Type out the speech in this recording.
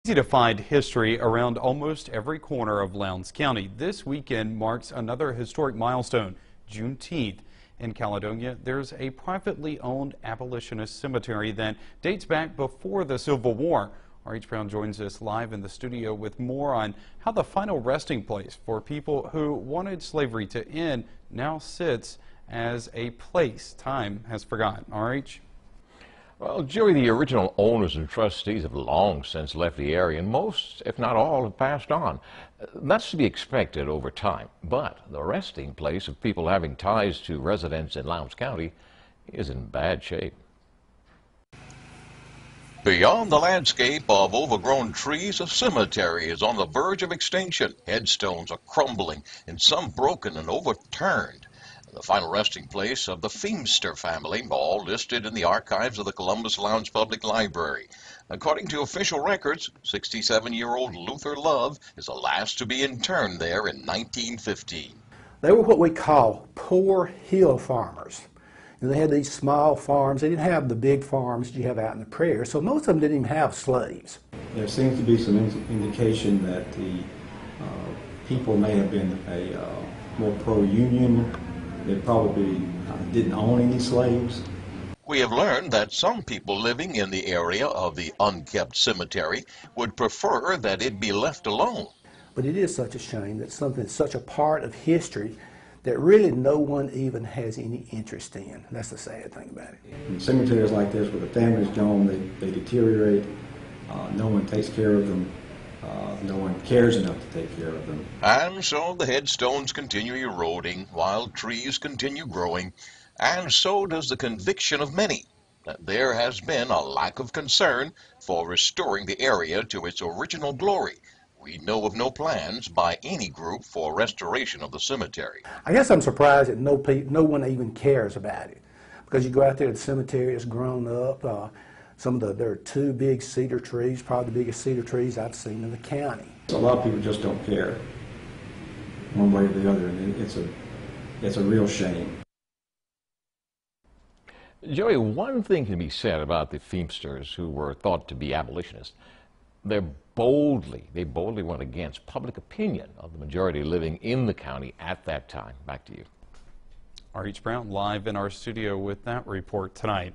Easy to find history around almost every corner of Lowndes County. This weekend marks another historic milestone, Juneteenth. In Caledonia, there's a privately owned abolitionist cemetery that dates back before the Civil War. R.H. Brown joins us live in the studio with more on how the final resting place for people who wanted slavery to end now sits as a place time has forgotten. R.H. Well, Joey, the original owners and trustees have long since left the area, and most, if not all, have passed on. That's to be expected over time, but the resting place of people having ties to residents in Lowndes County is in bad shape. Beyond the landscape of overgrown trees, a cemetery is on the verge of extinction. Headstones are crumbling and some broken and overturned. The final resting place of the Feimster family, all listed in the archives of the Columbus Lowndes Public Library. According to official records, 67-year-old Luther Love is the last to be interned there in 1915. They were what we call poor hill farmers. And they had these small farms. They didn't have the big farms that you have out in the prairie, so most of them didn't even have slaves. There seems to be some indication that the people may have been more pro-union. They probably didn't own any slaves. We have learned that some people living in the area of the unkept cemetery would prefer that it be left alone. But it is such a shame that something that's such a part of history that really no one even has any interest in. That's the sad thing about it. In cemeteries like this, where the family's gone, they deteriorate. No one takes care of them. No one cares enough to take care of them. And so the headstones continue eroding while trees continue growing. And so does the conviction of many that there has been a lack of concern for restoring the area to its original glory. We know of no plans by any group for restoration of the cemetery. I guess I'm surprised that no one even cares about it. Because you go out there, the cemetery has grown up. There are two big cedar trees, probably the biggest cedar trees I've seen in the county. A lot of people just don't care, one way or the other, and it's a real shame. Joey, one thing can be said about the Feimsters, who were thought to be abolitionists. They boldly went against public opinion of the majority living in the county at that time. Back to you. R.H. Brown live in our studio with that report tonight.